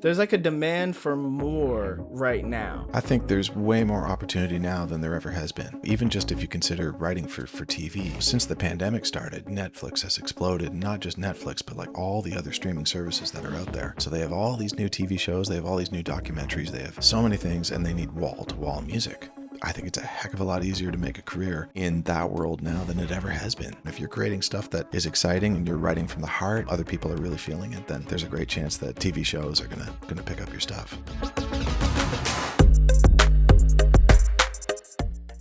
there's like a demand for more right now. I think there's way more opportunity now than there ever has been. Even just if you consider writing for TV. Since the pandemic started, Netflix has exploded. Not just Netflix, but like all the other streaming services that are out there. So they have all these new TV shows, they have all these new documentaries, they have so many things, and they need wall-to-wall music. I think it's a heck of a lot easier to make a career in that world now than it ever has been. If you're creating stuff that is exciting and you're writing from the heart, other people are really feeling it, then there's a great chance that TV shows are gonna pick up your stuff.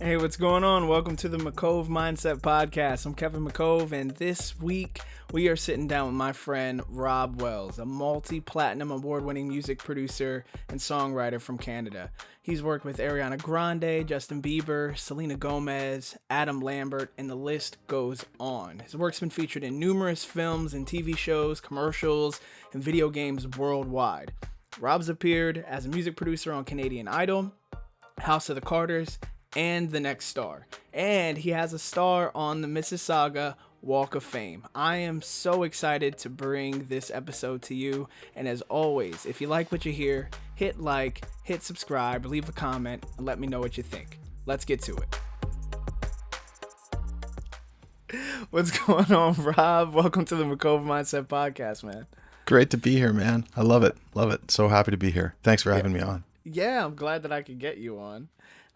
Hey, what's going on? Welcome to the McCove Mindset Podcast. I'm Kevin McCove, and this week we are sitting down with my friend Rob Wells, a multi-platinum award-winning music producer and songwriter from Canada. He's worked with Ariana Grande, Justin Bieber, Selena Gomez, Adam Lambert, and the list goes on. His work's been featured in numerous films and TV shows, commercials, and video games worldwide. Rob's appeared as a music producer on Canadian Idol, House of the Carters, and The Next Star. And he has a star on the Mississauga Walk of Fame. I am so excited to bring this episode to you. And as always, if you like what you hear, hit like, hit subscribe, leave a comment, and let me know what you think. Let's get to it. What's going on, Rob? Welcome to the McCove Mindset Podcast, man. Great to be here, man. I love it. Love it. So happy to be here. Thanks for having me on. Yeah, I'm glad that I could get you on.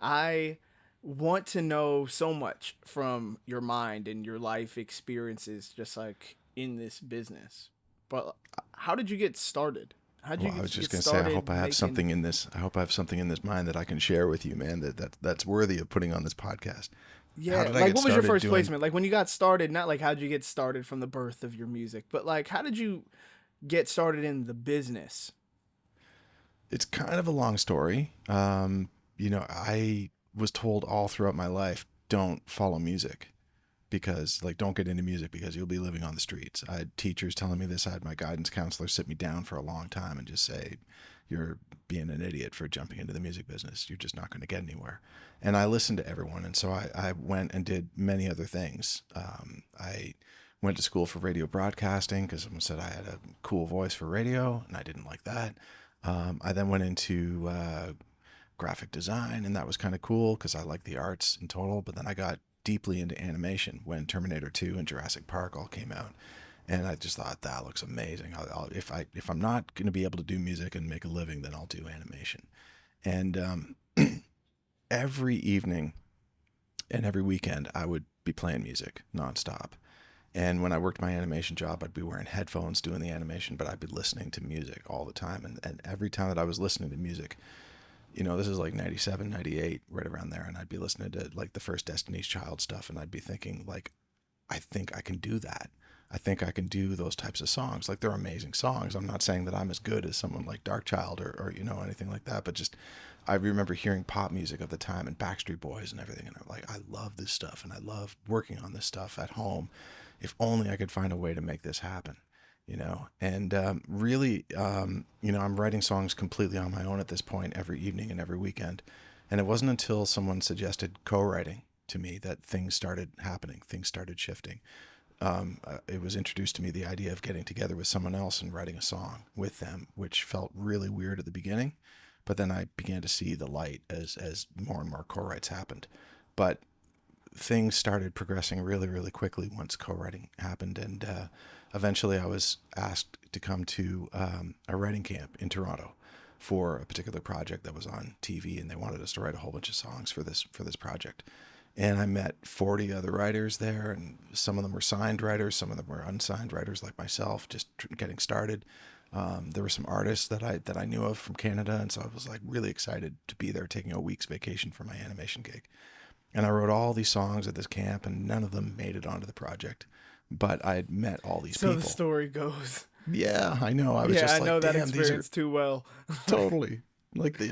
I want to know so much from your mind and your life experiences just like in this business. But how did you get started? I was just going to say, I hope I have something in this mind that I can share with you, man, that's worthy of putting on this podcast. Yeah, like what was your first placement? Like when you got started, not like how did you get started from the birth of your music, but like how did you get started in the business? It's kind of a long story. I was told all throughout my life, don't follow music because don't get into music because you'll be living on the streets. I had teachers telling me this. I had my guidance counselor sit me down for a long time and just say, you're being an idiot for jumping into the music business. You're just not going to get anywhere. And I listened to everyone. And so I went and did many other things. I went to school for radio broadcasting because someone said I had a cool voice for radio and I didn't like that. I then went into graphic design, and that was kind of cool because I like the arts in total. But then I got deeply into animation when Terminator 2 and Jurassic Park all came out, and I just thought that looks amazing. If I'm not going to be able to do music and make a living, then I'll do animation. And every evening and every weekend, I would be playing music nonstop. And when I worked my animation job, I'd be wearing headphones doing the animation, but I'd be listening to music all the time. And every time that I was listening to music, this is like 97, 98, right around there. And I'd be listening to like the first Destiny's Child stuff. And I'd be thinking I think I can do that. I think I can do those types of songs. Like they're amazing songs. I'm not saying that I'm as good as someone like Darkchild or anything like that. But just, I remember hearing pop music of the time and Backstreet Boys and everything. And I'm like, I love this stuff. And I love working on this stuff at home. If only I could find a way to make this happen. And really, I'm writing songs completely on my own at this point every evening and every weekend. And it wasn't until someone suggested co-writing to me that things started happening, things started shifting. It was introduced to me the idea of getting together with someone else and writing a song with them, which felt really weird at the beginning. But then I began to see the light as more and more co-writes happened. But things started progressing really, really quickly once co-writing happened. And eventually I was asked to come to a writing camp in Toronto for a particular project that was on TV, and they wanted us to write a whole bunch of songs for this project. And I met 40 other writers there, and some of them were signed writers, some of them were unsigned writers like myself, just getting started. There were some artists that I knew of from Canada, and so I was really excited to be there, taking a week's vacation for my animation gig. And I wrote all these songs at this camp, and none of them made it onto the project. But I had met all these people. So the story goes. Yeah, I know. I know that experience too well. Totally.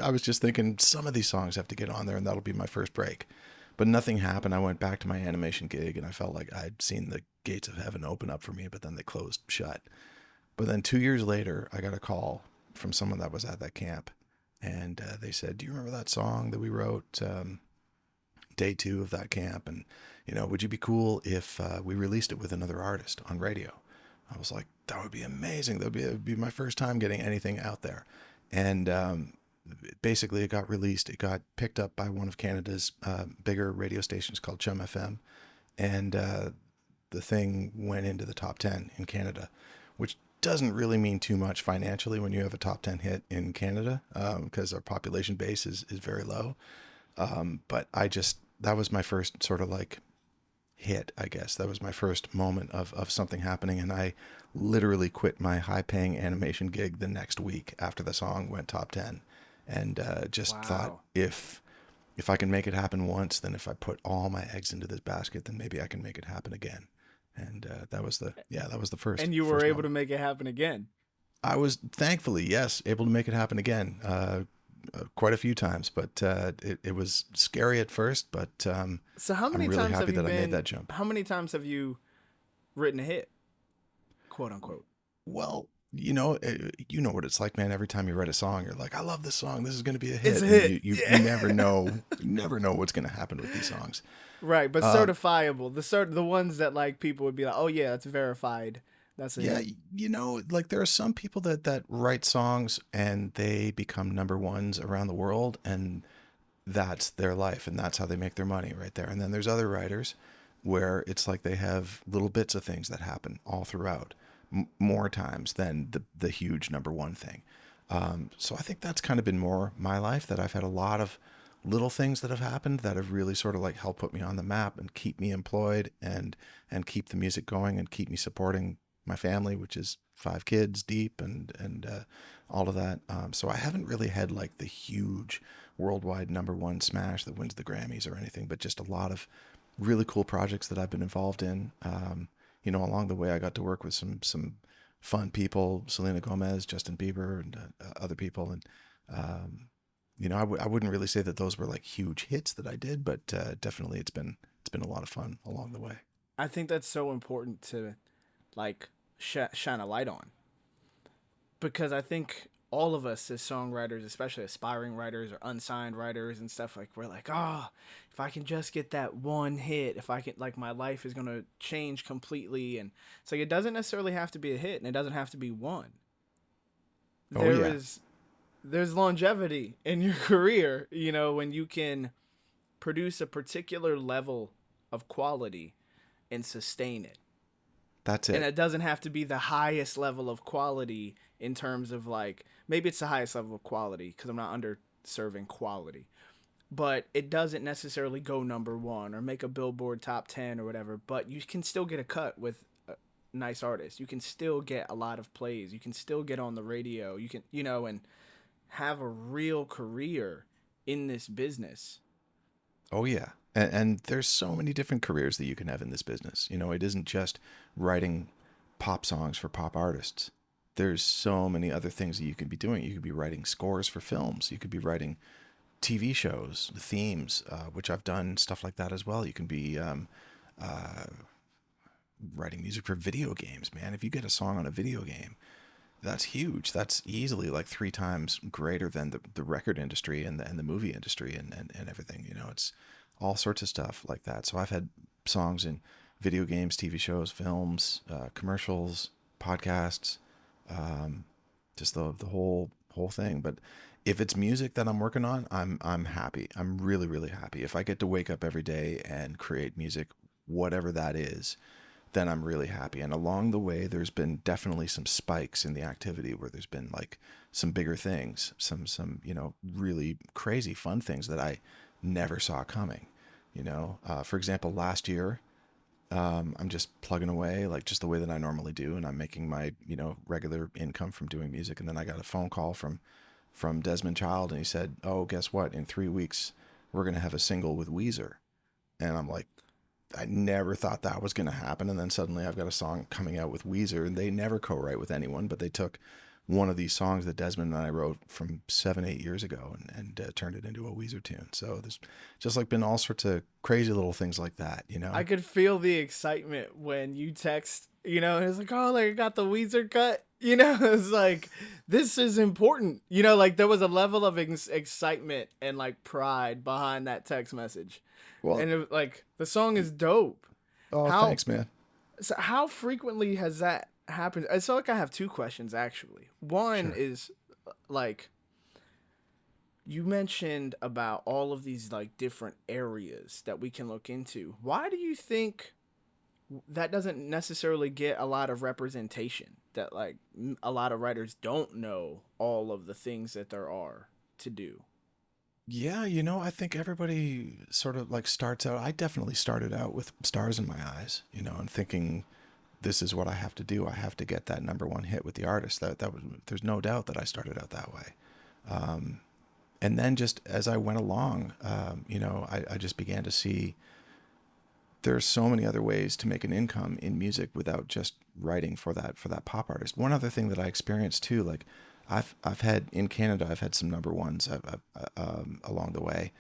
I was just thinking some of these songs have to get on there, and that'll be my first break. But nothing happened. I went back to my animation gig, and I felt like I'd seen the gates of heaven open up for me, but then they closed shut. But then 2 years later, I got a call from someone that was at that camp, and they said, "Do you remember that song that we wrote day 2 of that camp? And would you be cool if we released it with another artist on radio?" I was like, that would be amazing. That would be my first time getting anything out there. And basically, it got released. It got picked up by one of Canada's bigger radio stations called Chum FM. And the thing went into the top 10 in Canada, which doesn't really mean too much financially when you have a top 10 hit in Canada, because our population base is very low. But that was my first sort of like hit, I guess. That was my first moment of something happening. And I literally quit my high paying animation gig the next week after the song went top 10. And just thought, if I can make it happen once, then if I put all my eggs into this basket, then maybe I can make it happen again. And that was the first. And you were able to make it happen again. I was thankfully, yes, able to make it happen again. Quite a few times, but it was scary at first. But so how many I'm really times happy have you that been, I made that jump. How many times have you written a hit, quote unquote? Well, you know what it's like, man. Every time you write a song, you're like, I love this song. This is going to be a hit. It's a hit. You never know what's going to happen with these songs. Right, but certifiable. The ones that like people would be like, oh yeah, that's verified. That's a hit. Like there are some people that write songs and they become number ones around the world, and that's their life and that's how they make their money right there. And then there's other writers where it's like they have little bits of things that happen all throughout, more times than the huge number one thing. So I think that's kind of been more my life, that I've had a lot of little things that have happened that have really sort of like helped put me on the map and keep me employed and keep the music going and keep me supporting my family, which is 5 kids deep and all of that. So I haven't really had like the huge worldwide number one smash that wins the Grammys or anything, but just a lot of really cool projects that I've been involved in. Along the way, I got to work with some fun people, Selena Gomez, Justin Bieber, and other people. And, I wouldn't really say that those were like huge hits that I did, but definitely it's been a lot of fun along the way. I think that's so important to like shine a light on, because I think all of us as songwriters, especially aspiring writers or unsigned writers and stuff, like we're like, if I can just get that one hit, if I can, like, my life is going to change completely. And it's like, it doesn't necessarily have to be a hit, and it doesn't have to be one. There's longevity in your career, when you can produce a particular level of quality and sustain it. That's it. And it doesn't have to be the highest level of quality in terms of like, maybe it's the highest level of quality because I'm not underserving quality, but it doesn't necessarily go number one or make a Billboard top 10 or whatever, but you can still get a cut with a nice artist. You can still get a lot of plays. You can still get on the radio. You can, and have a real career in this business. Oh yeah. And there's so many different careers that you can have in this business. It isn't just writing pop songs for pop artists. There's so many other things that you could be doing. You could be writing scores for films. You could be writing TV shows, themes, which I've done stuff like that as well. You can be writing music for video games, man. If you get a song on a video game, that's huge. That's easily like 3 times greater than the record industry and the movie industry and everything. It's all sorts of stuff like that. So I've had songs in video games, TV shows, films, commercials, podcasts, just the whole thing. But if it's music that I'm working on, I'm happy. I'm really, really happy. If I get to wake up every day and create music, whatever that is, then I'm really happy. And along the way, there's been definitely some spikes in the activity where there's been like some bigger things, some really crazy fun things that I never saw coming. For example, last year, I'm just plugging away like just the way that I normally do, and I'm making my regular income from doing music. And then I got a phone call from Desmond Child, and he said, "Oh, guess what? In 3 weeks, we're gonna have a single with Weezer." And I'm like, I never thought that was gonna happen. And then suddenly I've got a song coming out with Weezer, and they never co-write with anyone, but they took one of these songs that Desmond and I wrote from 7-8 years ago and turned it into a Weezer tune. So there's just like been all sorts of crazy little things like that, I could feel the excitement when you text, and it's like, oh, like I got the Weezer cut, it's like, this is important, like there was a level of excitement and like pride behind that text message. Well, and it was like, the song is dope. Oh, thanks, man. So how frequently has that happens, it's like I have two questions actually. One Sure. is like, you mentioned about all of these like different areas that we can look into. Why do you think that doesn't necessarily get a lot of representation? That like a lot of writers don't know all of the things that there are to do. Yeah, you know, I think everybody sort of like starts out. I definitely started out with stars in my eyes, you know, and thinking this is what I have to do. I have to get that number one hit with the artist. That was, there's no doubt that I started out that way. Um, and then just as I went along, you know, I just began to see there's so many other ways to make an income in music without just writing for that pop artist. One other thing that I experienced too, like I've had in Canada, I've had some number ones along the way.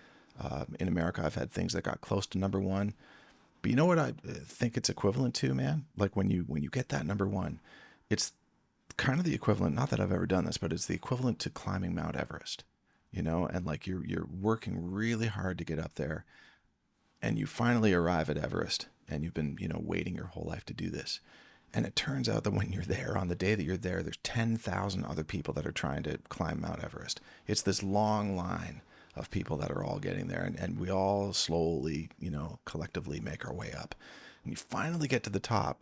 In America, I've had things that got close to number one. But you know what I think it's equivalent to, man? Like when you get that number one, it's kind of the equivalent. Not that I've ever done this, but it's the equivalent to climbing Mount Everest. You know, and like you're working really hard to get up there, and you finally arrive at Everest, and you've been, you know, waiting your whole life to do this. And it turns out that when you're there, on the day that you're there, there's 10,000 other people that are trying to climb Mount Everest. It's this long line of people that are all getting there, and we all slowly, you know, collectively make our way up. And you finally get to the top,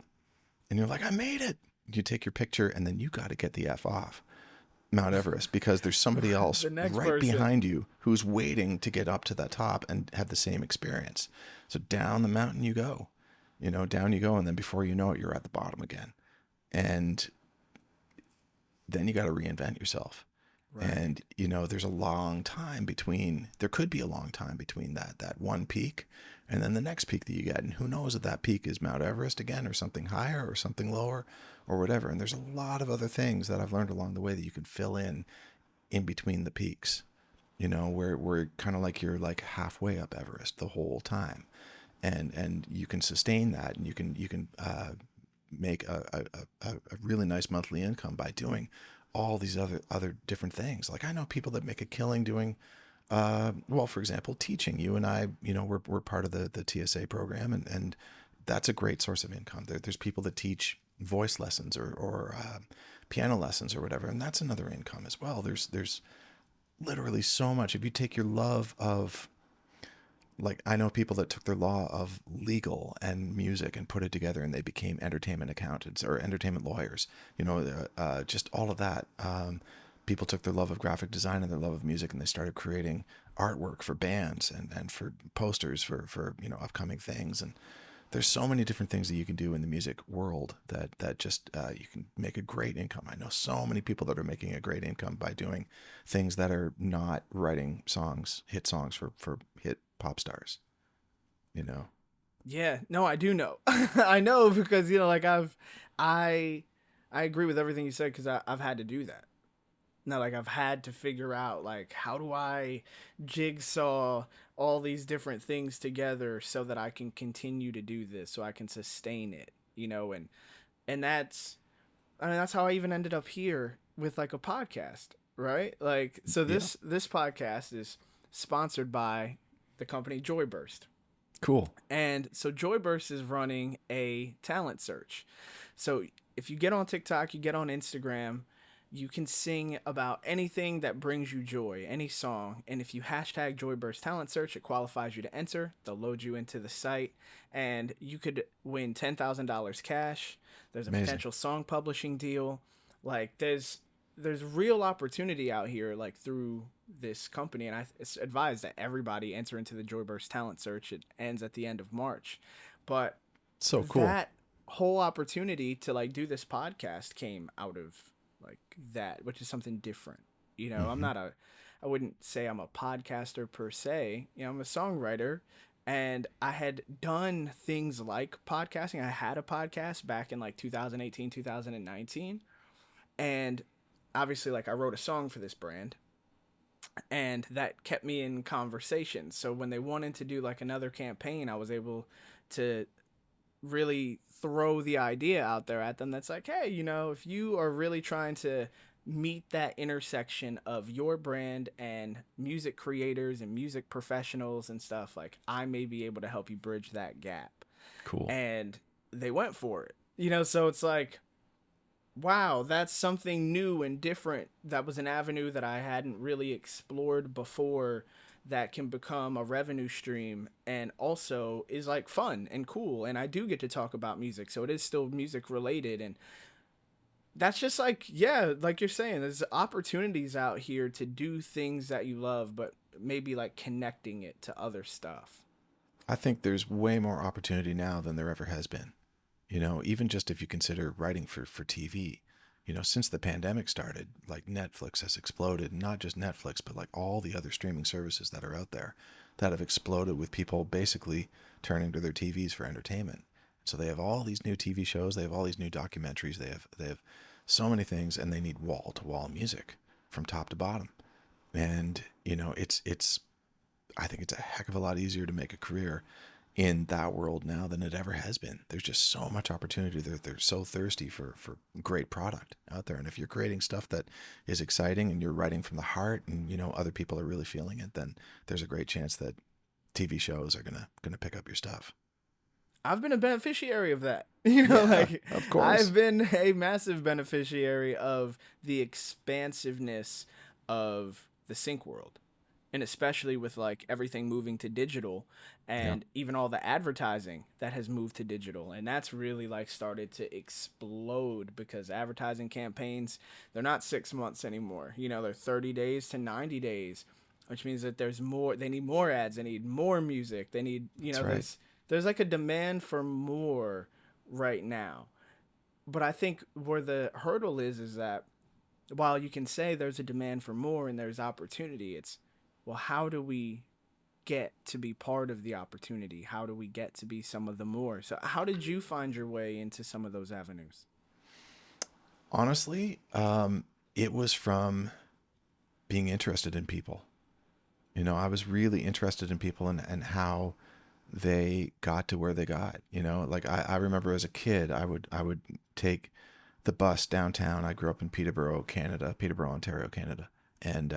and you're like, I made it. You take your picture, and then you got to get the F off Mount Everest because there's somebody else The next right person. behind you who's waiting to get up to that top and have the same experience. So down the mountain you go, you know, down you go. And then before you know it, you're at the bottom again. And then you got to reinvent yourself. Right. And, you know, there's a long time between, there could be a long time between that one peak and then the next peak that you get. And who knows if that peak is Mount Everest again, or something higher or something lower or whatever. And there's a lot of other things that I've learned along the way that you can fill in between the peaks, you know, where kind of like you're like halfway up Everest the whole time. And you can sustain that, and you can make a really nice monthly income by doing all these other different things. Like I know people that make a killing doing, well, for example, teaching. You and I, you know, we're part of the TSA program, and that's a great source of income. There's people that teach voice lessons or piano lessons or whatever, and that's another income as well. There's literally so much. If you take your love of, like, I know people that took their law of legal and music and put it together, and they became entertainment accountants or entertainment lawyers. You know, just all of that. People took their love of graphic design and their love of music, and they started creating artwork for bands and for posters for you know, upcoming things. And there's so many different things that you can do in the music world that just you can make a great income. I know so many people that are making a great income by doing things that are not writing songs, hit songs for hit pop stars, you know? Yeah, no, I do know. I know because, you know, like I agree with everything you said because I've had to do that. No, like I've had to figure out like how do I jigsaw all these different things together so that I can continue to do this, so I can sustain it, you know, and that's, I mean, that's how I even ended up here with like a podcast, right? Like, so Yeah. this podcast is sponsored by the company Joyburst. Cool. And so Joyburst is running a talent search. So if you get on TikTok, you get on Instagram, you can sing about anything that brings you joy, any song. And if you hashtag Joyburst Talent Search, it qualifies you to enter. They'll load you into the site, and you could win $10,000 cash. There's a Amazing. potential song publishing deal. Like there's real opportunity out here, like through this company, and it's advised that everybody enter into the Joyburst Talent Search. It ends at the end of March, but So cool. that whole opportunity to like do this podcast came out of like that, which is something different. You know, Mm-hmm. I wouldn't say I'm a podcaster per se. You know, I'm a songwriter, and I had done things like podcasting. I had a podcast back in like 2018, 2019, and obviously like I wrote a song for this brand, and that kept me in conversation. So when they wanted to do like another campaign, I was able to really throw the idea out there at them that's like, hey, you know, if you are really trying to meet that intersection of your brand and music creators and music professionals and stuff, like I may be able to help you bridge that gap. Cool. And they went for it, you know. So it's like Wow, that's something new and different. That was an avenue that I hadn't really explored before that can become a revenue stream and also is like fun and cool. And I do get to talk about music, so it is still music related. And that's just like, yeah, like you're saying, there's opportunities out here to do things that you love, but maybe like connecting it to other stuff. I think there's way more opportunity now than there ever has been. Even just if you consider writing for TV, since the pandemic started, like Netflix has exploded, not just Netflix, but like all the other streaming services that are out there that have exploded with people basically turning to their TVs for entertainment. So they have all these new TV shows, they have all these new documentaries, they have so many things, and they need wall to wall music from top to bottom. And it's I think it's a heck of a lot easier to make a career in that world now than it ever has been. There's just so much opportunity. They're so thirsty for great product out there. And if you're creating stuff that is exciting and you're writing from the heart and, other people are really feeling it, then there's a great chance that TV shows are gonna pick up your stuff. I've been a beneficiary of that. Yeah, of course. I've been a massive beneficiary of the expansiveness of the sync world. And especially with like everything moving to digital Yeah, and even all the advertising that has moved to digital. And that's really like started to explode because advertising campaigns, they're not 6 months anymore. They're 30 days to 90 days, which means that they need more ads, they need more music, they need, that's right. there's like a demand for more right now. But I think where the hurdle is that while you can say there's a demand for more and there's opportunity, it's, well, how do we get to be part of the opportunity? How do we get to be some of the more? So how did you find your way into some of those avenues? Honestly, it was from being interested in people. I was really interested in people and how they got to where they got. Like I remember as a kid, I would take the bus downtown. I grew up in Peterborough, Ontario, Canada, and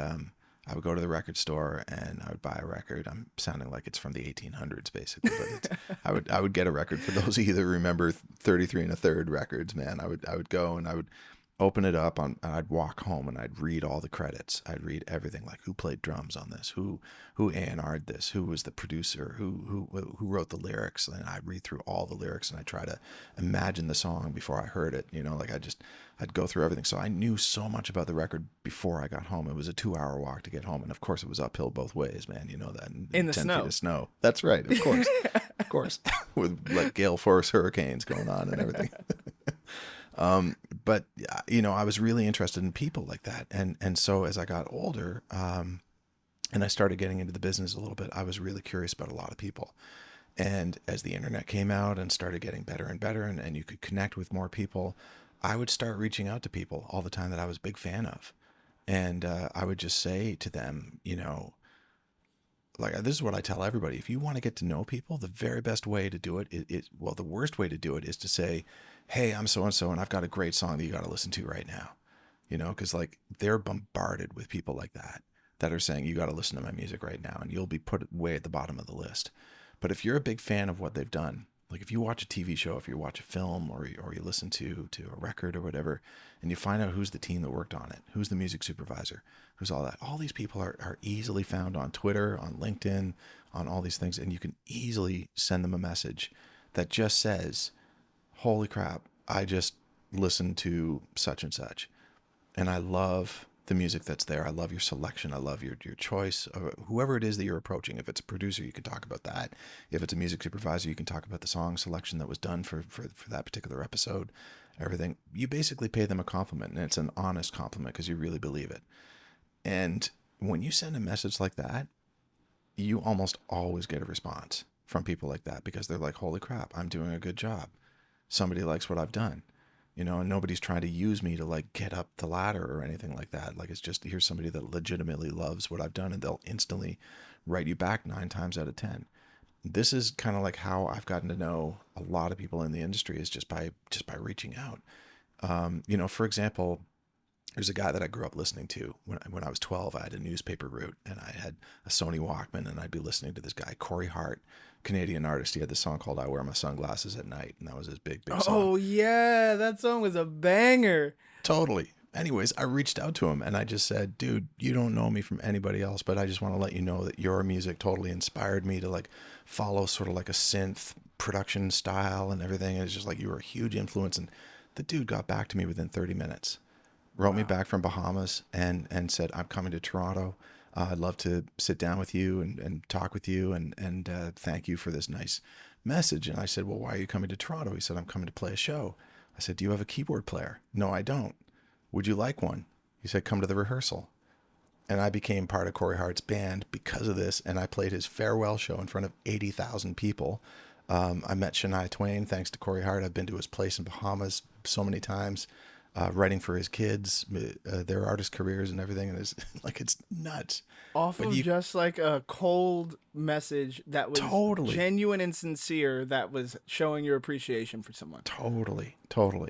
I would go to the record store and I would buy a record. I'm sounding like it's from the 1800s, basically, but I would get a record. For those of you that remember 33 and a third records, man, I would go and I would open it up and I'd walk home and I'd read all the credits. I'd read everything, like who played drums on this, who A&R'd this, who was the producer, who wrote the lyrics. And I'd read through all the lyrics and I try to imagine the song before I heard it. Like I'd go through everything. So I knew so much about the record before I got home. It was a 2-hour walk to get home, and of course it was uphill both ways, man. You know that, and In the 10 snow. feet of snow. That's right, of course, of course, with like gale force hurricanes going on and everything. But I was really interested in people like that. And so as I got older, and I started getting into the business a little bit, I was really curious about a lot of people. And as the internet came out and started getting better and better, and you could connect with more people, I would start reaching out to people all the time that I was a big fan of. And I would just say to them, like this is what I tell everybody. If you want to get to know people, the very best way to do it is, well, the worst way to do it is to say, hey, I'm so and so, and I've got a great song that you got to listen to right now. Because like they're bombarded with people like that are saying you got to listen to my music right now, and you'll be put way at the bottom of the list. But if you're a big fan of what they've done, like if you watch a TV show, if you watch a film, or you listen to a record or whatever, and you find out who's the team that worked on it, who's the music supervisor, who's all that, all these people are easily found on Twitter, on LinkedIn, on all these things, and you can easily send them a message that just says, holy crap, I just listened to such and such, and I love the music that's there. I love your selection. I love your choice. Whoever it is that you're approaching. If it's a producer, you can talk about that. If it's a music supervisor, you can talk about the song selection that was done for that particular episode. Everything. You basically pay them a compliment, and it's an honest compliment because you really believe it. And when you send a message like that, you almost always get a response from people like that because they're like, holy crap, I'm doing a good job. Somebody likes what I've done. And nobody's trying to use me to like get up the ladder or anything like that. Like it's just, here's somebody that legitimately loves what I've done, and they'll instantly write you back 9 times out of 10. This is kind of like how I've gotten to know a lot of people in the industry, is just by reaching out. For example, There's a guy that I grew up listening to when I was 12. I had a newspaper route and I had a Sony Walkman, and I'd be listening to this guy, Corey Hart, Canadian artist. He had this song called I Wear My Sunglasses at Night, and that was his big song. Oh, yeah. That song was a banger. Totally. Anyways, I reached out to him and I just said, dude, you don't know me from anybody else, but I just want to let you know that your music totally inspired me to like follow sort of like a synth production style and everything. And it's just like, you were a huge influence. And the dude got back to me within 30 minutes, wrote me back from Bahamas and said, I'm coming to Toronto. I'd love to sit down with you and talk with you and thank you for this nice message. And I said, well, why are you coming to Toronto? He said, I'm coming to play a show. I said, do you have a keyboard player? No, I don't. Would you like one? He said, come to the rehearsal. And I became part of Corey Hart's band because of this. And I played his farewell show in front of 80,000 people. I met Shania Twain thanks to Corey Hart. I've been to his place in Bahamas so many times, writing for his kids, their artist careers and everything. And it's like, it's nuts. Off of just like a cold message that was totally genuine and sincere, that was showing your appreciation for someone. Totally.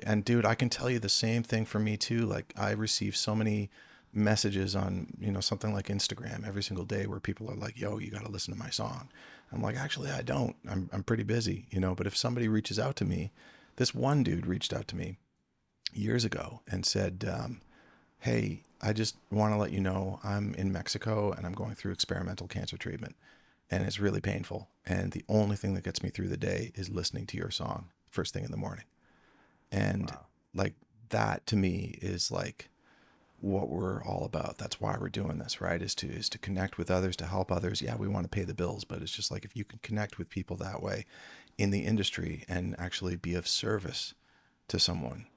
And dude, I can tell you the same thing for me too. Like I receive so many messages on, something like Instagram every single day where people are like, yo, you got to listen to my song. I'm like, actually, I don't. I'm pretty busy, but if somebody reaches out to me, this one dude reached out to me years ago and said, hey, I just want to let you know I'm in Mexico and I'm going through experimental cancer treatment and it's really painful. And the only thing that gets me through the day is listening to your song first thing in the morning. And like that to me is like what we're all about. That's why we're doing this, right? Is to connect with others, to help others. Yeah, we want to pay the bills, but it's just like if you can connect with people that way in the industry and actually be of service to someone,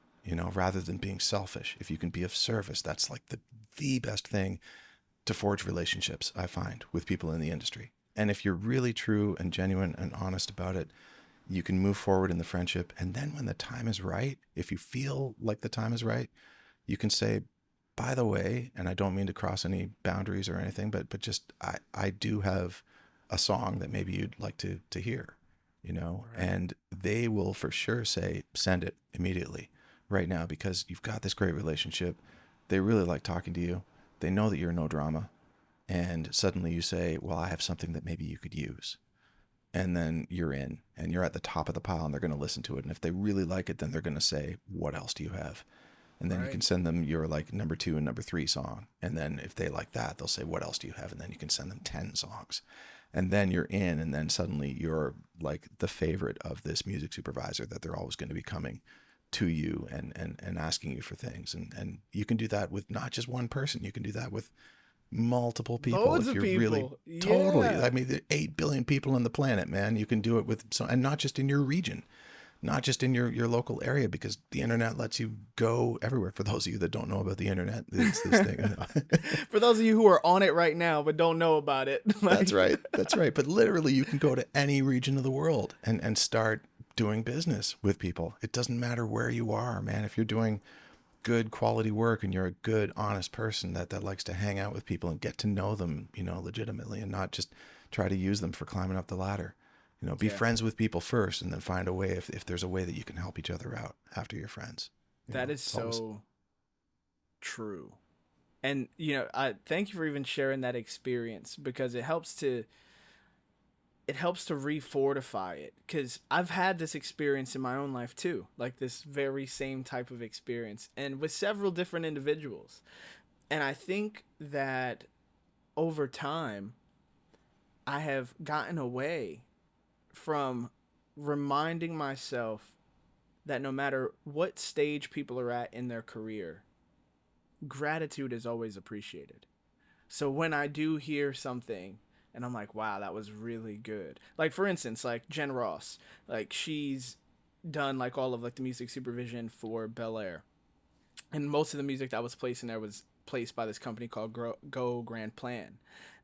rather than being selfish. If you can be of service, that's like the best thing to forge relationships, I find, with people in the industry. And if you're really true and genuine and honest about it, you can move forward in the friendship. And then when the time is right, if you feel like the time is right, you can say, by the way, and I don't mean to cross any boundaries or anything, but just I do have a song that maybe you'd like to hear, right. And they will for sure say, send it immediately right now, because you've got this great relationship. They really like talking to you. They know that you're no drama. And suddenly you say, well, I have something that maybe you could use. And then you're in and you're at the top of the pile and they're going to listen to it. And if they really like it, then they're going to say, what else do you have? And then you can send them your like number 2 and number 3 song. And then if they like that, they'll say, what else do you have? And then you can send them 10 songs. And then you're in, and then suddenly you're like the favorite of this music supervisor that they're always going to be coming to you and asking you for things. And you can do that with not just one person. You can do that with multiple people. Loads of people. Really totally. I mean, there are 8 billion people on the planet, man. You can do it with and not just in your region, not just in your local area, because the internet lets you go everywhere. For those of you that don't know about the internet, it's this thing. For those of you who are on it right now but don't know about it. That's right. But literally you can go to any region of the world and start doing business with people. It doesn't matter where you are, man. If you're doing good quality work and you're a good, honest person that likes to hang out with people and get to know them, legitimately, and not just try to use them for climbing up the ladder. Be friends with people first, and then find a way if there's a way that you can help each other out after you're friends. That is so true. And, I thank you for even sharing that experience, because it helps to re-fortify it. Because I've had this experience in my own life too, like this very same type of experience, and with several different individuals. And I think that over time, I have gotten away from reminding myself that no matter what stage people are at in their career, gratitude is always appreciated. So when I do hear something and I'm like, wow, that was really good. Like, for instance, like Jen Ross, like she's done like all of like the music supervision for Bel Air. And most of the music that was placed in there was placed by this company called Go Grand Plan.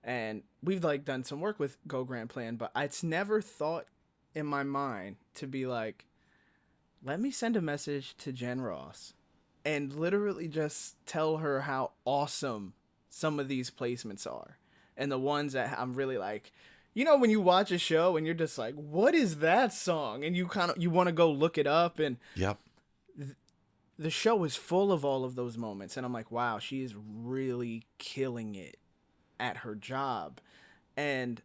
And we've like done some work with Go Grand Plan, but it's never thought in my mind to be like, let me send a message to Jen Ross and literally just tell her how awesome some of these placements are. And the ones that I'm really like, when you watch a show and you're just like, what is that song? And you want to go look it up. And yep. the show is full of all of those moments, and I'm like, wow, she is really killing it at her job. And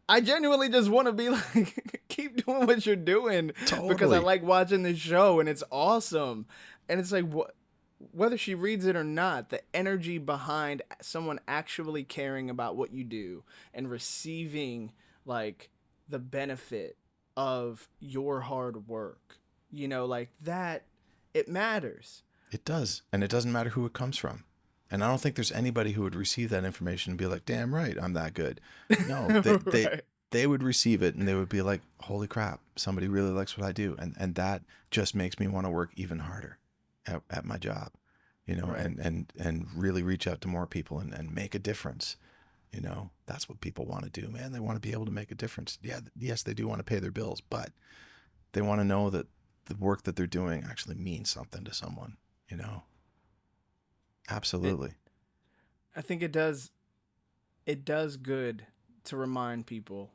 I genuinely just want to be like, keep doing what you're doing because I Totally. like watching this show and it's awesome. And it's like, whether she reads it or not, the energy behind someone actually caring about what you do and receiving like the benefit of your hard work, like that, it matters. It does. And it doesn't matter who it comes from. And I don't think there's anybody who would receive that information and be like, damn right, I'm that good. No, Right. they would receive it and they would be like, holy crap, somebody really likes what I do. And that just makes me want to work even harder at my job, Right. and really reach out to more people and make a difference. That's what people want to do, man. They want to be able to make a difference. Yeah, yes, they do want to pay their bills, but they want to know that the work that they're doing actually means something to someone, you know? It, Absolutely. I think it does good to remind people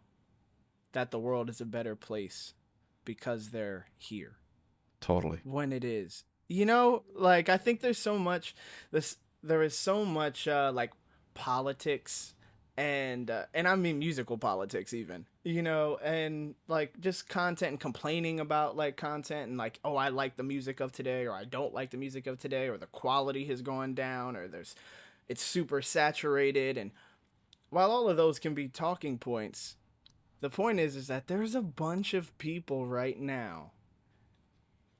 that the world is a better place because they're here Totally. when it is. Like I think there is so much like politics and I mean musical politics even. And like just content and complaining about like content and like, oh, I like the music of today or I don't like the music of today or the quality has gone down or it's super saturated. And while all of those can be talking points, the point is that there's a bunch of people right now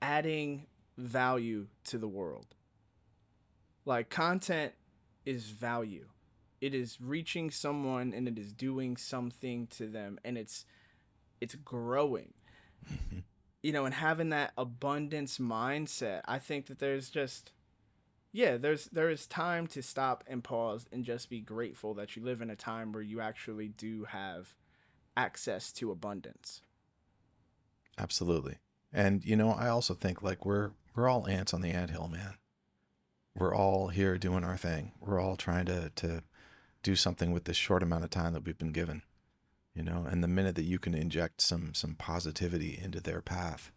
adding value to the world. Like content is value. It is reaching someone and it is doing something to them and it's growing. Mhm. And having that abundance mindset, I think that there's just yeah, there is time to stop and pause and just be grateful that you live in a time where you actually do have access to abundance. Absolutely. And I also think like we're all ants on the anthill, man. We're all here doing our thing. We're all trying to do something with this short amount of time that we've been given, and the minute that you can inject some positivity into their path,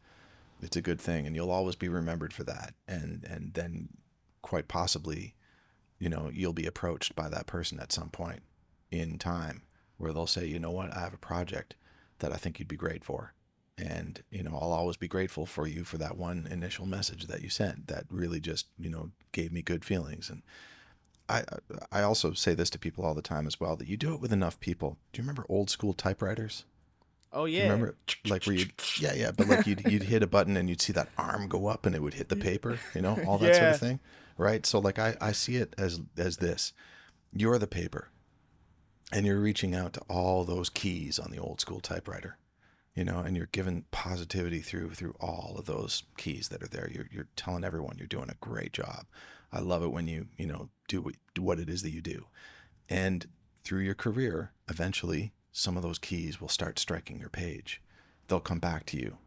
it's a good thing, and you'll always be remembered for that. And then quite possibly, you'll be approached by that person at some point in time where they'll say, you know what, I have a project that I think you'd be great for. And, I'll always be grateful for you for that one initial message that you sent that really just, gave me good feelings. And I I also say this to people all the time as well, that you do it with enough people. Do you remember old school typewriters? Oh Do you yeah. remember like where you'd yeah, but like you'd hit a button and you'd see that arm go up and it would hit the paper, all that sort of Yeah. thing, right? So like I see it as this. You're the paper and you're reaching out to all those keys on the old school typewriter, and you're giving positivity through all of those keys that are there. You're telling everyone you're doing a great job. I love it when you do what it is that you do. And through your career, eventually, some of those keys will start striking your page. They'll come back to you.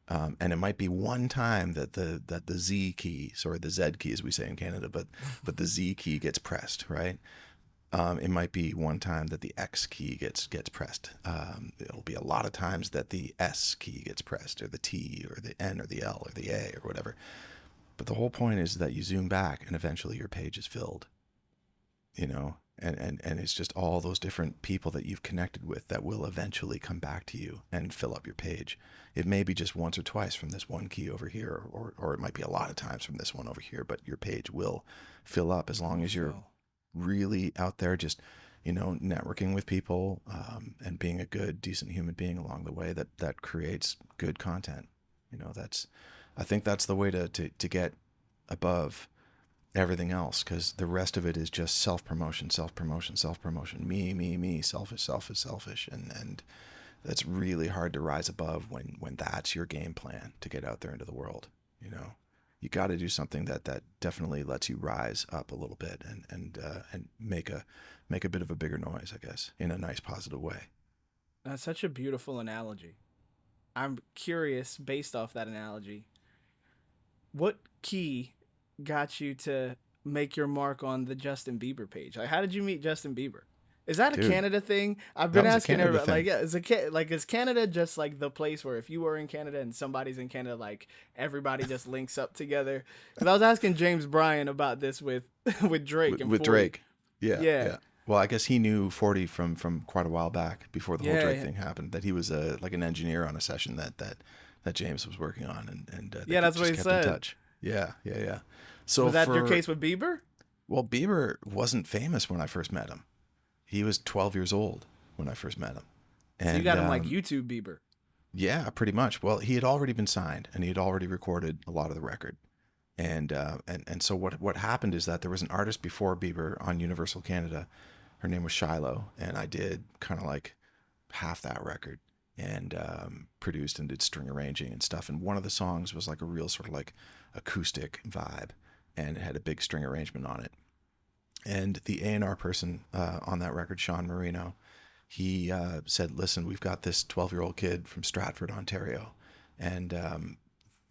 And it might be one time that the Z key, sorry, the Z key as we say in Canada, but the Z key gets pressed, right? It might be one time that the X key gets pressed. It'll be a lot of times that the S key gets pressed, or the T, or the N, or the L, or the A, or whatever. But the whole point is that you zoom back, and eventually your page is filled. And it's just all those different people that you've connected with that will eventually come back to you and fill up your page. It may be just once or twice from this one key over here, or it might be a lot of times from this one over here, but your page will fill up as long as you're So really out there just networking with people, and being a good decent human being along the way that creates good content. That's I think that's the way to get above everything else, because the rest of it is just self-promotion, me, selfish, and that's really hard to rise above when that's your game plan to get out there into the world. You got to do something that definitely lets you rise up a little bit and make a bit of a bigger noise, I guess, in a nice positive way. that's such a beautiful analogy. I'm curious, based off that analogy, what key got you to make your mark on the Justin Bieber page? Like, how did you meet Justin Bieber? Is that a Dude, Canada thing? I've that been was a asking Canada everybody, thing. like, yeah, is Canada just like the place where if you were in Canada and somebody's in Canada, like everybody just links up together? Because I was asking James Bryan about this with with Drake and With 40. Drake. Yeah, Yeah, yeah. Well, I guess he knew 40 from quite a while back before the whole Drake yeah, thing happened. That he was like an engineer on a session that James was working on, and they yeah. That's what just he kept in said. touch. Yeah, yeah, yeah. So Was that your for case with Bieber? well, Bieber wasn't famous when I first met him. He was 12 years old when I first met him, So you and got him like YouTube Bieber. yeah, pretty much. Well, he had already been signed, and he had already recorded a lot of the record. And so what happened is that there was an artist before Bieber on Universal Canada. Her name was Shiloh, and I did kind of like half that record, and produced and did string arranging and stuff. And one of the songs was like a real sort of like acoustic vibe, and it had a big string arrangement on it. And the A&R person on that record, Sean Marino, he said, "Listen, we've got this 12-year-old kid from Stratford, Ontario, and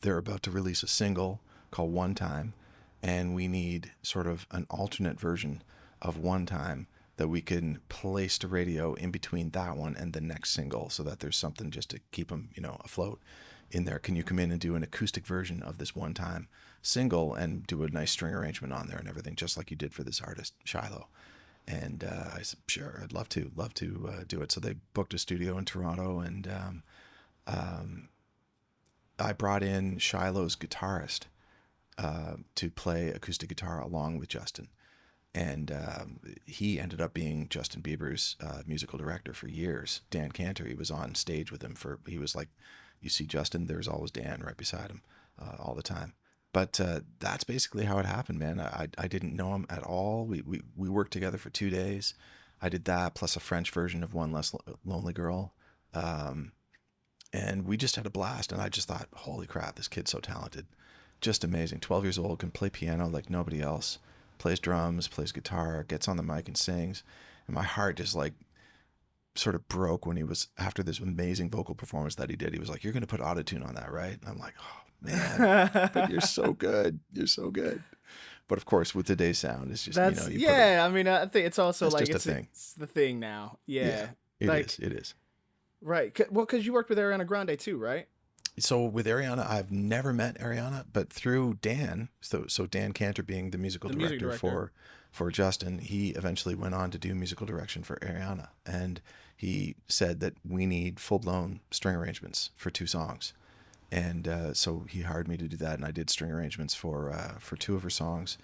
they're about to release a single called One Time, and we need sort of an alternate version of One Time that we can place to radio in between that one and the next single, so that there's something just to keep them, afloat in there. Can you come in and do an acoustic version of this One Time single and do a nice string arrangement on there and everything, just like you did for this artist, Shiloh?" And I said, "Sure, I'd love to do it." So they booked a studio in Toronto, and I brought in Shiloh's guitarist to play acoustic guitar along with Justin. And he ended up being Justin Bieber's musical director for years. Dan Cantor, he was on stage with him he was like, you see Justin, there's always Dan right beside him all the time. But that's basically how it happened, man. I didn't know him at all. We worked together for 2 days. I did that plus a French version of One Less Lonely Girl. And we just had a blast. And I just thought, holy crap, this kid's so talented. Just amazing. 12 years old, can play piano like nobody else. Plays drums, plays guitar, gets on the mic and sings. And my heart just like sort of broke when he was, after this amazing vocal performance that he did, he was like, "You're going to put autotune on that, right?" And I'm like, "Oh man, but you're so good. You're so good." But of course, with today's sound, it's just, That's you yeah. I mean, I think it's also that's like just a thing. it's the thing now. Yeah, It like is. It is. right. Well, because you worked with Ariana Grande too, right? So with Ariana, I've never met Ariana, but through Dan, so Dan Cantor being the musical The music director director. for Justin, he eventually went on to do musical direction for Ariana, and he said that we need full blown string arrangements for 2 songs, and so he hired me to do that, and I did string arrangements for 2 of her songs.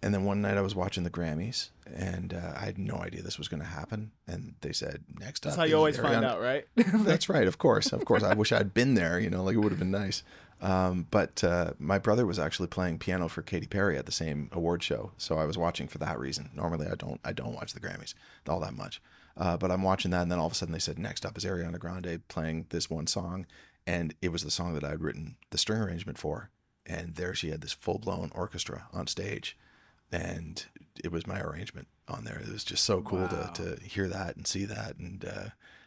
And then one night I was watching the Grammys, and I had no idea this was going to happen. And they said, "Next That's up how is you always find Ariana." out, right? That's right. Of course. Of course. I wish I'd been there, like it would have been nice. But my brother was actually playing piano for Katy Perry at the same award show. So I was watching for that reason. Normally I don't watch the Grammys all that much. But I'm watching that. And then all of a sudden they said, "Next up is Ariana Grande playing this one song." And it was the song that I'd written the string arrangement for. And there she had this full blown orchestra on stage. And it was my arrangement on there. It was just so cool Wow. to hear that and see that. And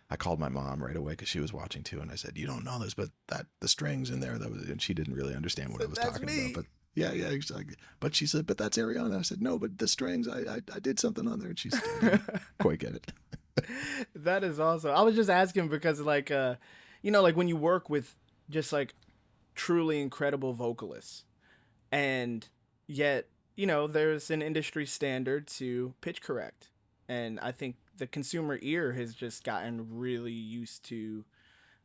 I called my mom right away because she was watching too. And I said, "You don't know this, but the strings in there," and she didn't really understand what I was That's talking me. about. But yeah, exactly. But she said, "But that's Ariana." I said, "No, but the strings, I did something on there." And she still didn't quite get it. That is awesome. I was just asking because like like when you work with just like truly incredible vocalists, and yet there's an industry standard to pitch correct, and I think the consumer ear has just gotten really used to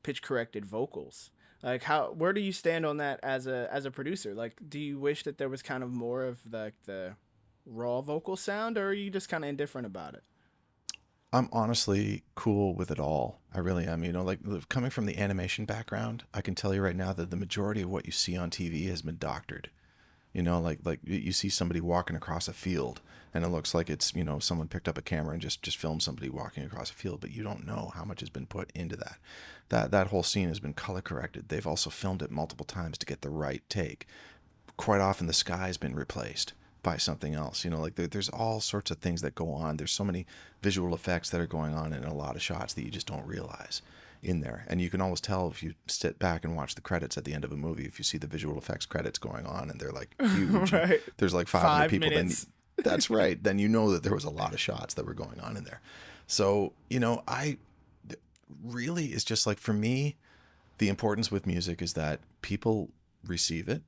pitch corrected vocals. Like where do you stand on that as a producer? Like, do you wish that there was kind of more of the raw vocal sound, or are you just kind of indifferent about it? I'm honestly cool with it all. I really am. Like coming from the animation background, I can tell you right now that the majority of what you see on TV has been doctored. Like you see somebody walking across a field and it looks like it's, someone picked up a camera and just filmed somebody walking across a field, but you don't know how much has been put into that. That whole scene has been color corrected. They've also filmed it multiple times to get the right take. Quite often the sky's been replaced by something else. Like there's all sorts of things that go on. There's so many visual effects that are going on in a lot of shots that you just don't realize in there. And you can always tell if you sit back and watch the credits at the end of a movie, if you see the visual effects credits going on and they're like huge. Right. There's like 500 5 people. minutes. That's right. Then you know that there was a lot of shots that were going on in there. So, really, it's just like, for me, the importance with music is that people receive it,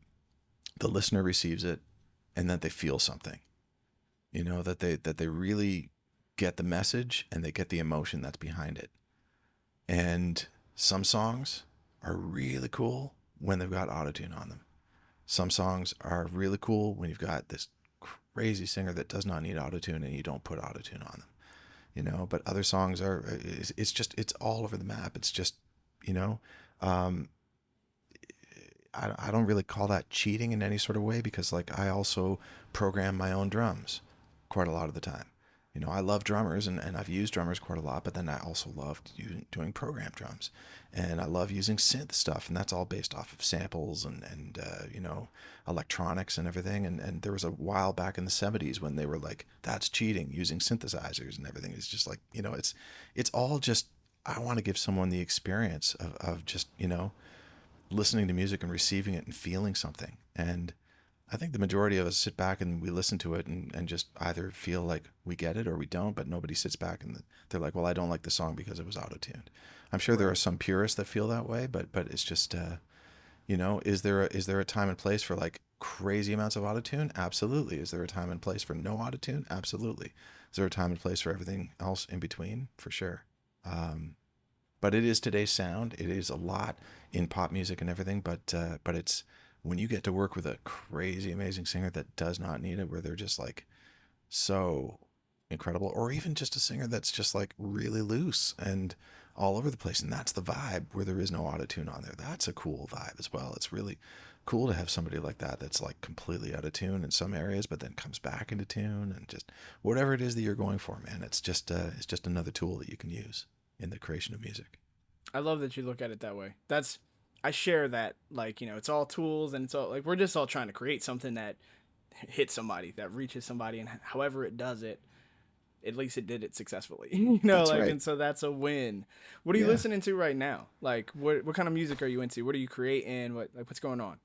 the listener receives it, and that they feel something, that they really get the message and they get the emotion that's behind it. And some songs are really cool when they've got autotune on them. Some songs are really cool when you've got this crazy singer that does not need autotune and you don't put autotune on them, but other songs it's all over the map. It's just, um, I don't really call that cheating in any sort of way, because like I also program my own drums quite a lot of the time. I love drummers and I've used drummers quite a lot, but then I also love doing program drums, and I love using synth stuff, and that's all based off of samples and electronics and everything. And there was a while back in the 70s when they were like, that's cheating, using synthesizers and everything. It's just like, it's all just, I want to give someone the experience of just, listening to music and receiving it and feeling something. And I think the majority of us sit back and we listen to it and just either feel like we get it or we don't, but nobody sits back and they're like, well, I don't like the song because it was auto-tuned. I'm sure there are some purists that feel that way, but it's just, is there a time and place for like crazy amounts of auto-tune? Absolutely. Is there a time and place for no auto-tune? Absolutely. Is there a time and place for everything else in between? For sure. But it is today's sound. It is a lot in pop music and everything, but it's when you get to work with a crazy, amazing singer that does not need it, where they're just like so incredible, or even just a singer that's just like really loose and all over the place. And that's the vibe where there is no auto-tune on there. That's a cool vibe as well. It's really cool to have somebody like that that's like completely out of tune in some areas, but then comes back into tune, and just whatever it is that you're going for, man. It's just another tool that you can use in the creation of music. I love that you look at it that way. I share that, like, it's all tools, and it's all like, we're just all trying to create something that hits somebody, that reaches somebody, and however it does it, at least it did it successfully, That's like, right. and so that's a win. What are you listening to right now? Like, what kind of music are you into? What are you creating? What's going on?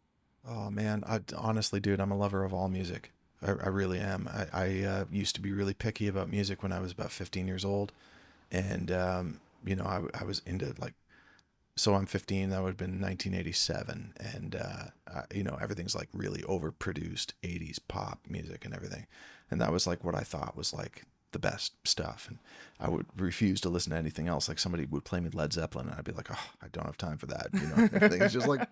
Oh man, honestly, dude, I'm a lover of all music. I really am. I used to be really picky about music when I was about 15 years old, and I was into like, so I'm 15. That would have been 1987, and everything's like really overproduced 80s pop music and everything, and that was like what I thought was like the best stuff, and I would refuse to listen to anything else. Like somebody would play me Led Zeppelin, and I'd be like, oh, I don't have time for that. Everything is just like,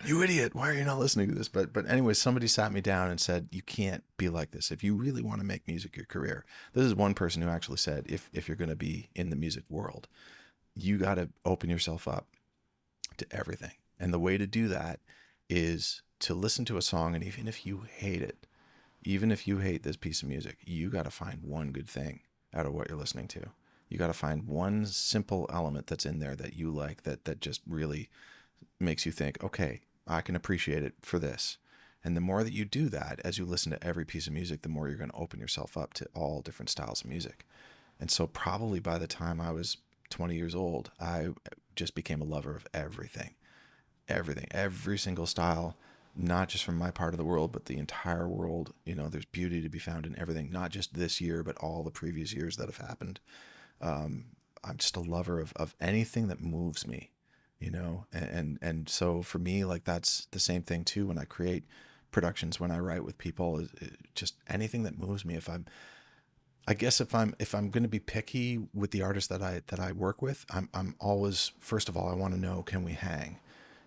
you idiot, why are you not listening to this? But anyway, somebody sat me down and said, you can't be like this. If you really want to make music your career, this is one person who actually said, if you're going to be in the music world, you got to open yourself up to everything. And the way to do that is to listen to a song, and even if you hate it, even if you hate this piece of music, you got to find one good thing out of what you're listening to. You got to find one simple element that's in there that you like, that just really makes you think, okay, I can appreciate it for this. And the more that you do that, as you listen to every piece of music, the more you're going to open yourself up to all different styles of music. And so probably by the time I was 20 years old, I just became a lover of everything, every single style, not just from my part of the world, but the entire world. There's beauty to be found in everything, not just this year, but all the previous years that have happened. I'm just a lover of anything that moves me, and so for me, like, that's the same thing too. When I create productions, when I write with people, is just anything that moves me. If I'm going to be picky with the artists that I work with, I'm always, first of all, I want to know, can we hang?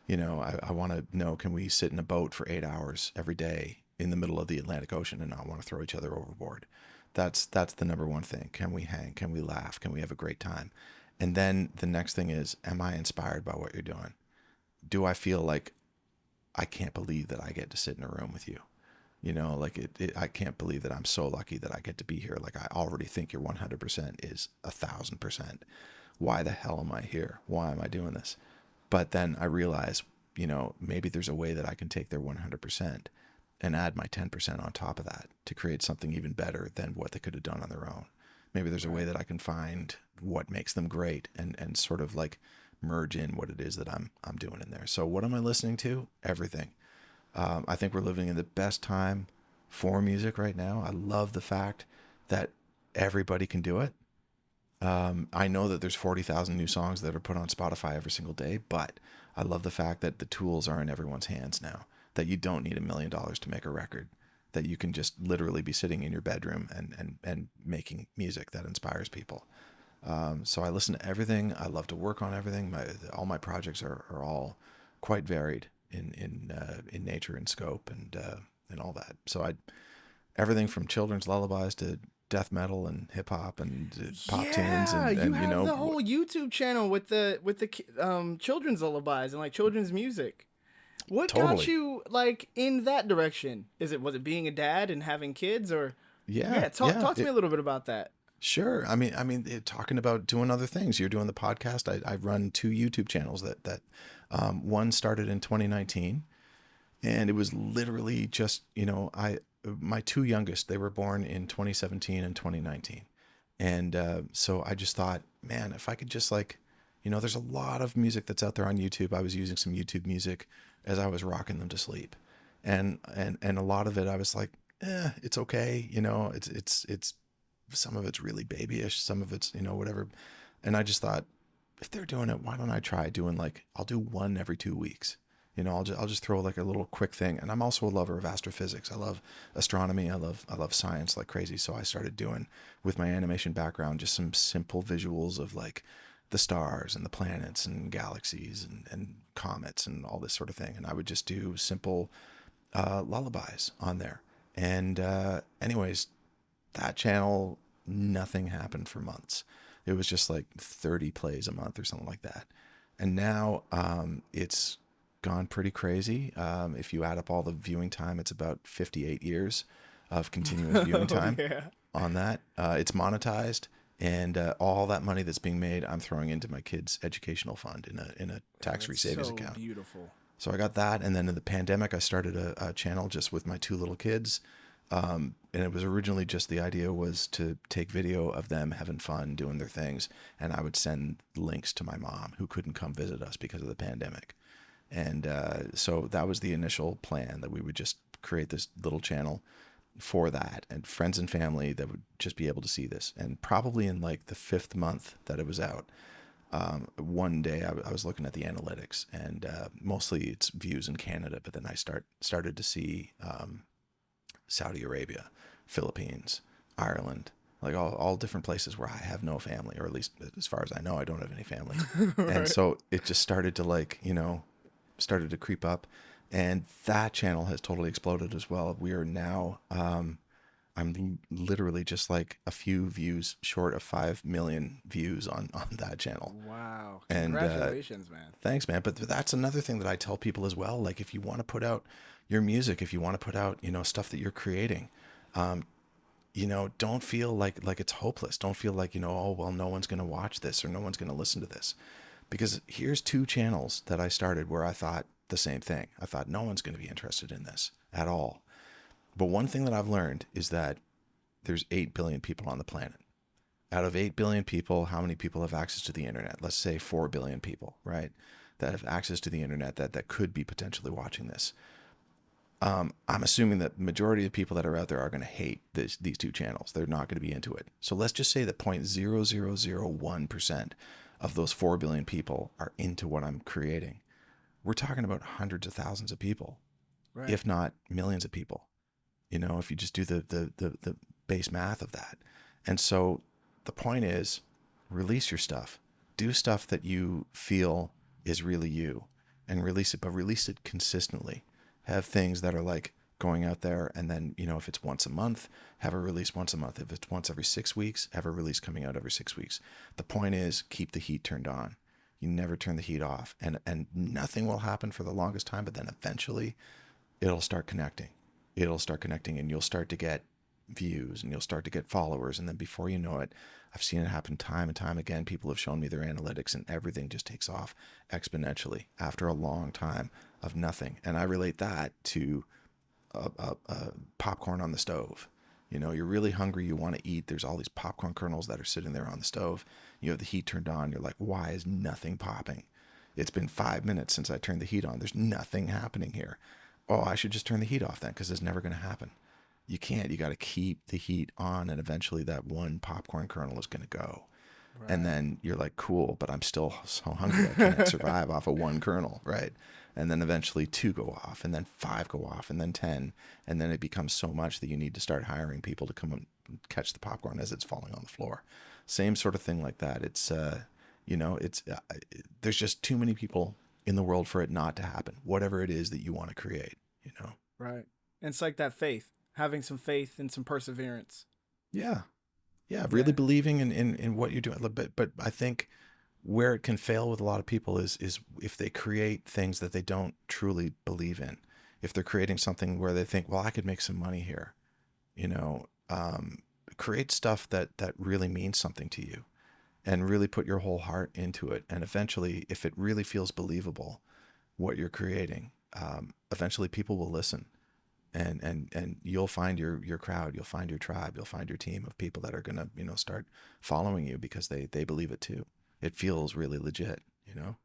I want to know, can we sit in a boat for 8 hours every day in the middle of the Atlantic Ocean and not want to throw each other overboard? That's the number one thing. Can we hang? Can we laugh? Can we have a great time? And then the next thing is, am I inspired by what you're doing? Do I feel like, I can't believe that I get to sit in a room with you? I can't believe that I'm so lucky that I get to be here. Like, I already think your 100% is 1,000%. Why the hell am I here? Why am I doing this? But then I realize, maybe there's a way that I can take their 100% and add my 10% on top of that to create something even better than what they could have done on their own. Maybe there's a way that I can find what makes them great and sort of like merge in what it is that I'm doing in there. So what am I listening to? Everything. I think we're living in the best time for music right now. I love the fact that everybody can do it. I know that there's 40,000 new songs that are put on Spotify every single day, but I love the fact that the tools are in everyone's hands now, that you don't need $1 million to make a record, that you can just literally be sitting in your bedroom and making music that inspires people. So I listen to everything. I love to work on everything. All my projects are all quite varied in nature and scope and all that. So everything from children's lullabies to death metal and hip hop and pop tunes and you have you know the whole YouTube channel with the children's lullabies and like children's music. What got Totally. you like in that direction? Was it being a dad and having kids, or talk to me a little bit about that. Sure. I mean, talking about doing other things. You're doing the podcast. I run 2 YouTube channels that one started in 2019, and it was literally just, my 2 youngest, they were born in 2017 and 2019. And so I just thought, man, if I could just there's a lot of music that's out there on YouTube. I was using some YouTube music as I was rocking them to sleep. And a lot of it, I was like, it's okay. It's some of it's really babyish, some of it's, whatever. And I just thought, if they're doing it, why don't I try doing I'll do one every 2 weeks. I'll just throw a little quick thing. And I'm also a lover of astrophysics. I love astronomy. I love science like crazy. So I started doing, with my animation background, just some simple visuals of the stars and the planets and galaxies and comets and all this sort of thing. And I would just do simple lullabies on there. And anyways, that channel, nothing happened for months. It was just 30 plays a month or something like that. And now it's gone pretty crazy. If you add up all the viewing time, it's about 58 years of continuous viewing time on that. It's monetized, and all that money that's being made, I'm throwing into my kids' educational fund in a tax-free savings account. Beautiful. So I got that, and then in the pandemic, I started a channel just with my 2 little kids. And it was originally just, the idea was to take video of them having fun, doing their things. And I would send links to my mom, who couldn't come visit us because of the pandemic. And so that was the initial plan, that we would just create this little channel for that, and friends and family that would just be able to see this. And probably in the 5th month that it was out, one day I was looking at the analytics, and mostly it's views in Canada, but then I started to see Saudi Arabia, Philippines, Ireland, all different places where I have no family, or at least as far as I know, I don't have any family. Right. And so it just started to started to creep up, and that channel has totally exploded as well. We are now, I'm literally just a few views short of 5 million views on that channel. Wow. Congratulations, man. Thanks, man. But that's another thing that I tell people as well. If you want to put out your music, if you want to put out, stuff that you're creating, don't feel like it's hopeless. Don't feel oh, well, no one's going to watch this or no one's going to listen to this. Because here's 2 channels that I started where I thought the same thing. I thought no one's going to be interested in this at all. But one thing that I've learned is that there's 8 billion people on the planet. Out of 8 billion people, how many people have access to the internet? Let's say 4 billion people, right? That have access to the internet that could be potentially watching this. I'm assuming that the majority of people that are out there are going to hate these 2 channels. They're not going to be into it. So let's just say that 0.0001% of those 4 billion people are into what I'm creating. We're talking about hundreds of thousands of people, right, if not millions of people, if you just do the base math of that. And so the point is, release your stuff. Do stuff that you feel is really you, and release it, but release it consistently. Have things that are going out there, and then, if it's once a month, have a release once a month. If it's once every 6 weeks, have a release coming out every 6 weeks. The point is, keep the heat turned on. You never turn the heat off, and nothing will happen for the longest time, but then eventually it'll start connecting. And you'll start to get views, and you'll start to get followers. And then before you know it, I've seen it happen time and time again. People have shown me their analytics, and everything just takes off exponentially after a long time of nothing. And I relate that to popcorn on the stove. You're really hungry, you want to eat. There's all these popcorn kernels that are sitting there on the stove. You have the heat turned on. You're like, why is nothing popping? It's been 5 minutes since I turned the heat on. There's nothing happening here. Oh, I should just turn the heat off then, because it's never going to happen. You can't. You got to keep the heat on, and eventually that one popcorn kernel is going to go. Right. And then you're like, cool, but I'm still so hungry. I can't survive off of one kernel, right? And then eventually 2 go off, and then 5 go off, and then 10. And then it becomes so much that you need to start hiring people to come and catch the popcorn as it's falling on the floor. Same sort of thing like that. It's, there's just too many people in the world for it not to happen, whatever it is that you want to create, Right. And it's like that faith, having some faith and some perseverance. Yeah. Yeah. Really believing in what you're doing. But I think where it can fail with a lot of people is if they create things that they don't truly believe in. If they're creating something where they think, well, I could make some money here, create stuff that really means something to you and really put your whole heart into it. And eventually, if it really feels believable, what you're creating, eventually people will listen. And you'll find your crowd, you'll find your tribe, you'll find your team of people that are going to, start following you because they believe it too. It feels really legit,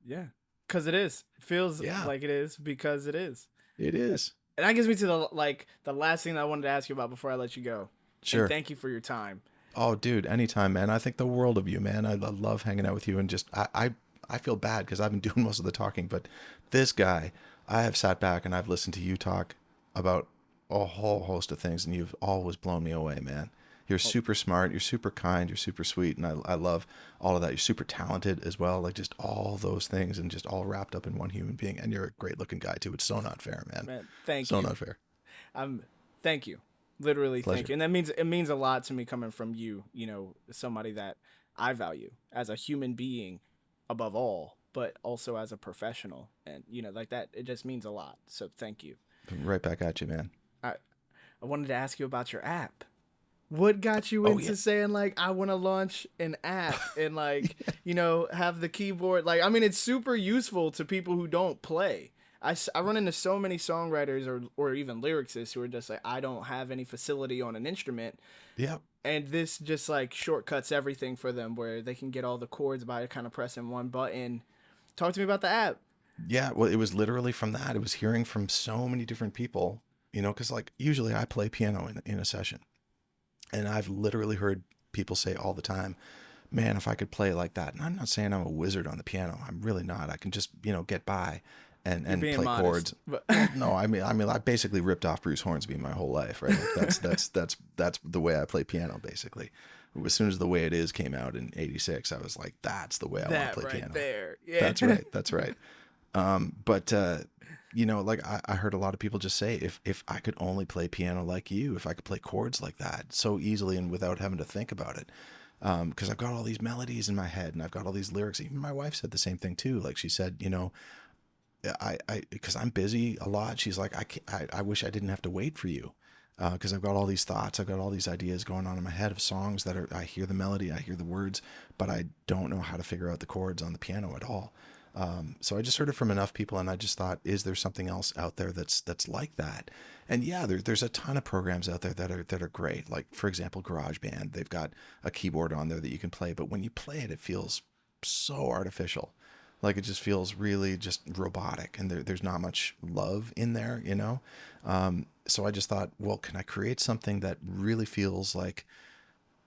Yeah. Because it is. It feels like it is because it is. It is. And that gets me to the last thing that I wanted to ask you about before I let you go. Sure. And thank you for your time. Oh, dude, anytime, man. I think the world of you, man. I love hanging out with you, and just I feel bad because I've been doing most of the talking, but this guy, I have sat back and I've listened to you talk about a whole host of things, and you've always blown me away, man. You're super smart, you're super kind, you're super sweet, and I love all of that. You're super talented as well, like just all those things and just all wrapped up in one human being. And you're a great looking guy too. It's so not fair, man. Thank you. So not fair. Thank you. Literally, Pleasure. thank you. And it means a lot to me coming from you, somebody that I value as a human being above all, but also as a professional. And, like that, it just means a lot. So thank you. Right back at you, man. I wanted to ask you about your app. What got you into saying, like, I want to launch an app and, like, have the keyboard? Like, I mean, it's super useful to people who don't play. I run into so many songwriters or even lyricists who are just like, I don't have any facility on an instrument. Yep. And this just, like, shortcuts everything for them where they can get all the chords by kind of pressing one button. Talk to me about the app. Yeah, well, it was literally from that. It was hearing from so many different people, because, like, usually I play piano in a session. And I've literally heard people say all the time, man, if I could play like that. And I'm not saying I'm a wizard on the piano. I'm really not. I can just, get by and play modest, chords. But... No, I mean, I basically ripped off Bruce Hornsby my whole life, right? Like that's the way I play piano, basically. As soon as The Way It Is came out in '86, I was like, that's the way I want to play piano. There. Yeah. That's right. But like I heard a lot of people just say, if I could only play piano like you, if I could play chords like that so easily and without having to think about it, because I've got all these melodies in my head and I've got all these lyrics. Even my wife said the same thing too. Like she said, because I'm busy a lot. She's like, I wish I didn't have to wait for you. Because I've got all these thoughts, I've got all these ideas going on in my head of songs that I hear the melody, I hear the words, but I don't know how to figure out the chords on the piano at all. So I just heard it from enough people, and I just thought, is there something else out there that's like that? And yeah, there's a ton of programs out there that are great. Like, for example, GarageBand, they've got a keyboard on there that you can play, but when you play it, it feels so artificial. Like, it just feels really just robotic, and there's not much love in there, So I just thought, well, can I create something that really feels like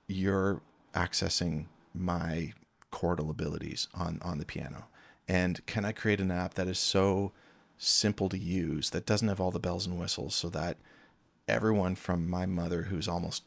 you're accessing my chordal abilities on the piano? And can I create an app that is so simple to use, that doesn't have all the bells and whistles, so that everyone from my mother, who's almost,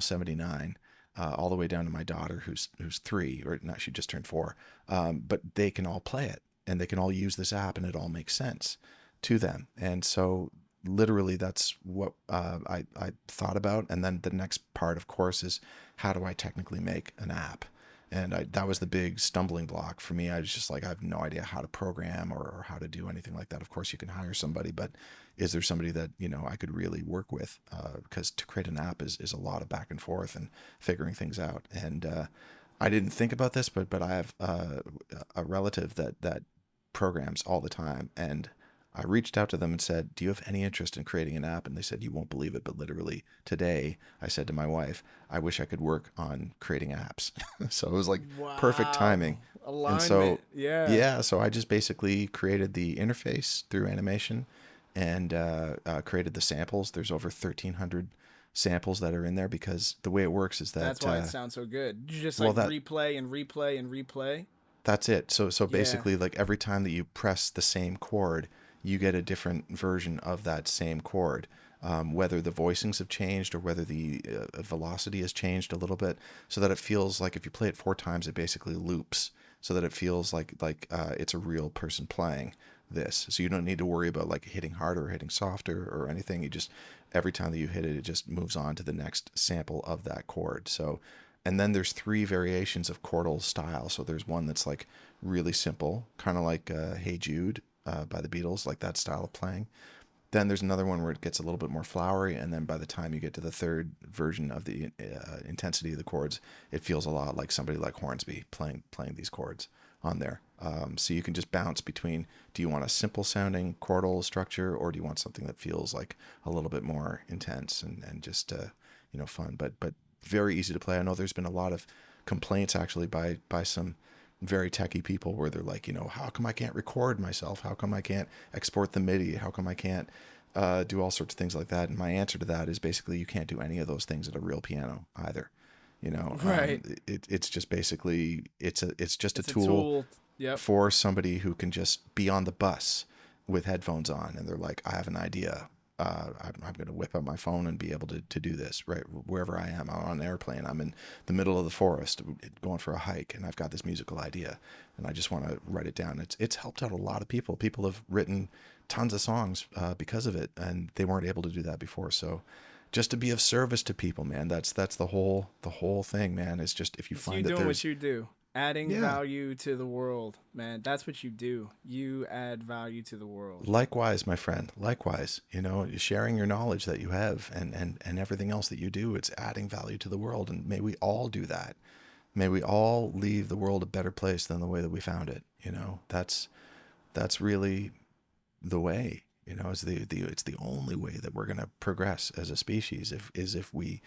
79, all the way down to my daughter, who's 3, or not, she just turned 4, but they can all play it, and they can all use this app, and it all makes sense to them. And so literally that's what I thought about. And then the next part, of course, is how do I technically make an app? And that was the big stumbling block for me. I was just like, I have no idea how to program or how to do anything like that. Of course, you can hire somebody, but is there somebody that, I could really work with? Because to create an app is a lot of back and forth and figuring things out. And I didn't think about this, but I have a relative that programs all the time. And I reached out to them and said, do you have any interest in creating an app? And they said, you won't believe it, but literally today I said to my wife, I wish I could work on creating apps. So it was like perfect timing. Alignment. And so, yeah. So I just basically created the interface through animation and created the samples. There's over 1,300 samples that are in there, because the way it works is that That's why it sounds so good. You just well, replay and replay and replay. That's it. So basically, like every time that you press the same chord, you get a different version of that same chord. Whether the voicings have changed or whether the velocity has changed a little bit, so that it feels like if you play it 4 times, it basically loops, so that it feels like it's a real person playing this. So you don't need to worry about like hitting harder or hitting softer or anything. You just, every time that you hit it, it just moves on to the next sample of that chord. So, and then there's 3 variations of chordal style. So there's one that's like really simple, kind of like Hey Jude by the Beatles, like that style of playing. Then there's another one where it gets a little bit more flowery, and then by the time you get to the 3rd version of the intensity of the chords, it feels a lot like somebody like Hornsby playing these chords on there. So you can just bounce between, do you want a simple sounding chordal structure, or do you want something that feels like a little bit more intense and just fun, but very easy to play. I know there's been a lot of complaints actually by some very techie people where they're like, how come I can't record myself? How come I can't export the MIDI? How come I can't do all sorts of things like that? And my answer to that is basically you can't do any of those things at a real piano either. Right. It's just basically it's just a tool. Yep. For somebody who can just be on the bus with headphones on and they're like, I have an idea. I'm going to whip out my phone and be able to do this right wherever I am. I'm on an airplane. I'm in the middle of the forest going for a hike, and I've got this musical idea, and I just want to write it down. It's helped out a lot of people. People have written tons of songs because of it, and they weren't able to do that before. So just to be of service to people, man, that's the whole thing, man. It's just if you find that doing what you do. Adding value to the world, man. That's what you do. You add value to the world. Likewise, my friend. Likewise, sharing your knowledge that you have and everything else that you do, it's adding value to the world. And may we all do that. May we all leave the world a better place than the way that we found it. That's really the way. It's the only way that we're going to progress as a species if we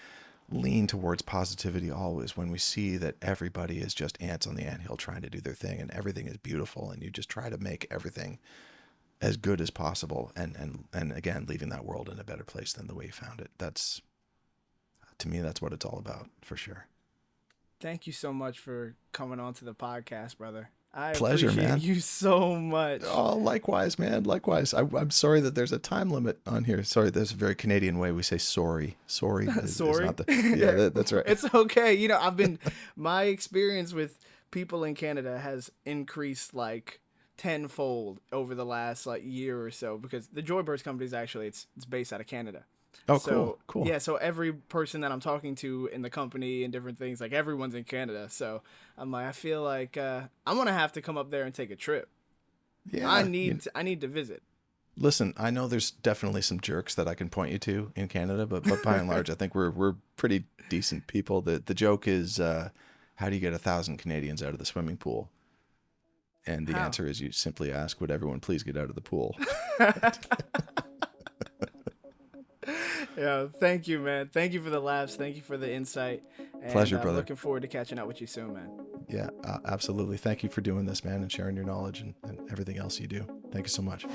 lean towards positivity always, when we see that everybody is just ants on the anthill trying to do their thing and everything is beautiful, and you just try to make everything as good as possible and again, leaving that world in a better place than the way you found it. That's, to me, that's what it's all about, for sure. Thank you so much for coming on to the podcast, brother. Pleasure, appreciate man. you so much. Oh, likewise, man. Likewise. I'm sorry that there's a time limit on here. Sorry, there's a very Canadian way we say sorry. Sorry. Sorry. Is not the, that's right. It's okay. My experience with people in Canada has increased like tenfold over the last year or so, because the Joybirds company is actually it's based out of Canada. Oh, so, cool. Yeah, so every person that I'm talking to in the company and different things, like everyone's in Canada. So I'm like, I feel like I'm gonna have to come up there and take a trip. Yeah, I need to visit. Listen, I know there's definitely some jerks that I can point you to in Canada, but by and large, I think we're pretty decent people. The joke is, how do you get 1,000 Canadians out of the swimming pool? And the answer is, you simply ask, would everyone please get out of the pool? Yeah, thank you, man. Thank you for the laughs. Thank you for the insight. And, pleasure, brother. Looking forward to catching up with you soon, man. Yeah, absolutely. Thank you for doing this, man, and sharing your knowledge and everything else you do. Thank you so much.